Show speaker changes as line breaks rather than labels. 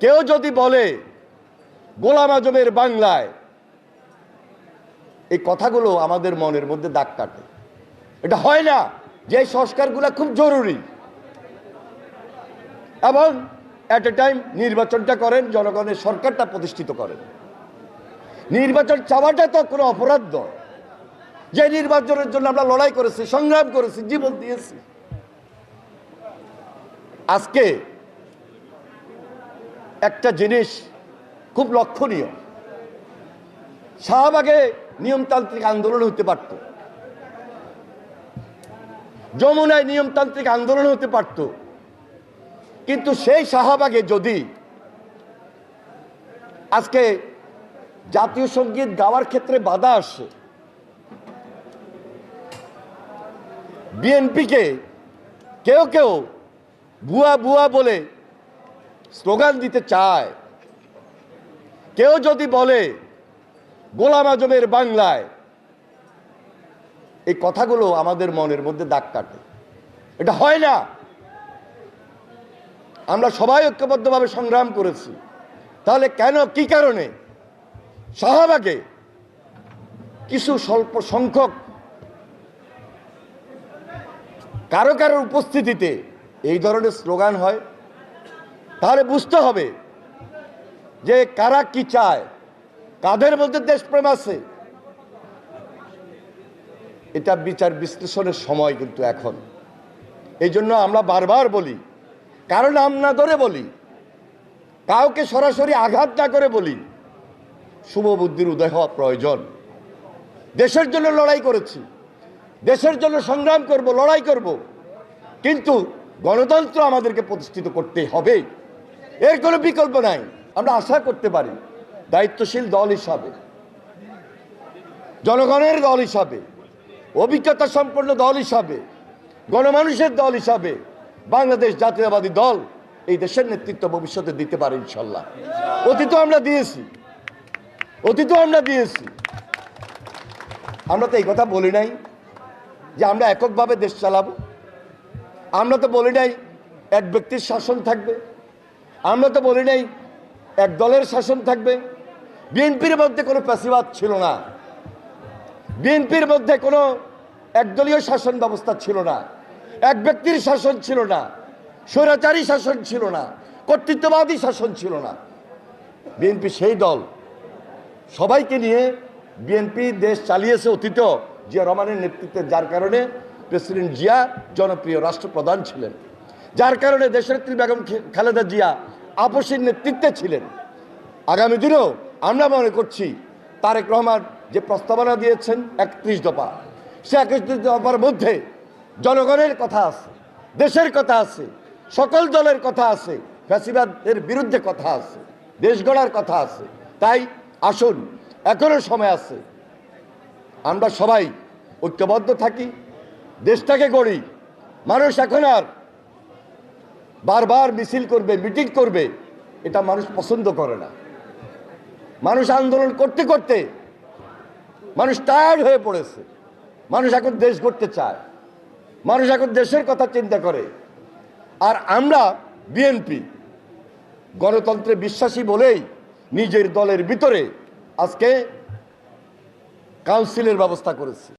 কেউ যদি বলে গোলাম আজমের বাংলায়, এই কথাগুলো আমাদের মনের মধ্যে দাগ কাটে। এটা হয় না যে সংস্কারগুলো খুব জরুরি, এবং এট এ টাইম নির্বাচনটা করেন, জনগণের সরকারটা প্রতিষ্ঠিত করেন। নির্বাচন চাওয়াটা তো কোনো অপরাধ নয়। যে নির্বাচনের জন্য আমরা লড়াই করেছি, সংগ্রাম করেছি, জীবন দিয়েছি। আজকে একটা জিনিস খুব লক্ষণীয়, শাহবাগে নিয়মতান্ত্রিক আন্দোলন হতে পারত, যমুনায় নিয়মতান্ত্রিক আন্দোলন হতে পারত, কিন্তু সেই শাহবাগে যদি আজকে জাতীয় সঙ্গীত গাওয়ার ক্ষেত্রে বাধা আসে, বিএনপিকে কেউ কেউ ভুয়া ভুয়া বলে স্লোগান দিতে চায়, কেউ যদি বলে গোলাম আজমের বাংলায়, এই কথাগুলো আমাদের মনের মধ্যে দাগ কাটে। এটা হয় না। আমরা সবাই ঐক্যবদ্ধভাবে সংগ্রাম করেছি, তাহলে কেন, কি কারণে শাহবাগে কিছু স্বল্প সংখ্যক কারো কারোর উপস্থিতিতে এই ধরনের স্লোগান হয়? তাহলে বুঝতে হবে যে কারা কি চায়, কাদের মধ্যে দেশপ্রেম আছে। এটা বিচার বিশ্লেষণের সময় কিন্তু এখন। এই জন্য আমরা বারবার বলি, কারো নাম না ধরে বলি, কাউকে সরাসরি আঘাত না করে বলি, শুভ বুদ্ধির উদয় হওয়া প্রয়োজন। দেশের জন্য লড়াই করেছি, দেশের জন্য সংগ্রাম করব, লড়াই করব, কিন্তু গণতন্ত্র আমাদেরকে প্রতিষ্ঠিত করতে হবে, এর কোনো বিকল্প নাই। আমরা আশা করতে পারি দায়িত্বশীল দল হিসাবে, জনগণের দল হিসাবে, অভিজ্ঞতা সম্পন্ন দল হিসাবে, গণমানুষের দল হিসাবে বাংলাদেশ জাতীয়তাবাদী দল এই দেশের নেতৃত্ব ভবিষ্যতে দিতে পারে ইনশাল্লাহ। অতীতও আমরা দিয়েছি। আমরা তো এই কথা বলি নাই যে আমরা এককভাবে দেশ চালাবো। আমরা তো বলি নাই এক ব্যক্তির শাসন থাকবে। আমরা তো বলি নাই এক দলের শাসন থাকবে। বিএনপির মধ্যে কোনো ফ্যাসিবাদ ছিল না, বিএনপির মধ্যে কোনো একদলীয় শাসন ব্যবস্থা ছিল না, এক ব্যক্তির শাসন ছিল না, স্বৈরাচারী শাসন ছিল না, কর্তৃত্ববাদী শাসন ছিল না। বিএনপি সেই দল, সবাইকে নিয়ে বিএনপি দেশ চালিয়েছে অতীত জিয়া রহমানের নেতৃত্বে, যার কারণে প্রেসিডেন্ট জিয়া জনপ্রিয় রাষ্ট্রপ্রধান ছিলেন, যার কারণে দেশনেত্রী বেগম খালেদা জিয়া আপসের নেতৃত্বে ছিলেন। আগামী দিনেও আমরা মনে করছি তারেক রহমান যে প্রস্তাবনা দিয়েছেন 31 দফা, সে 31 দফার মধ্যে জনগণের কথা আছে, দেশের কথা আছে, সকল দলের কথা আছে, ফ্যাসিবাদের বিরুদ্ধে কথা আছে, দেশ গড়ার কথা আছে। তাই আসুন, এখনো সময় আছে, আমরা সবাই ঐক্যবদ্ধ থাকি, দেশটাকে গড়ি। মানুষ এখন আর বারবার মিছিল করবে, মিটিং করবে, এটা মানুষ পছন্দ করে না। মানুষ আন্দোলন করতে করতে মানুষ টায়ার্ড হয়ে পড়েছে। মানুষ এখন দেশ গড়তে চায়, মানুষ এখন দেশের কথা চিন্তা করে। আর আমরা বিএনপি গণতন্ত্রে বিশ্বাসী বলেই নিজের দলের ভিতরে আজকে কাউন্সিলের ব্যবস্থা করেছি।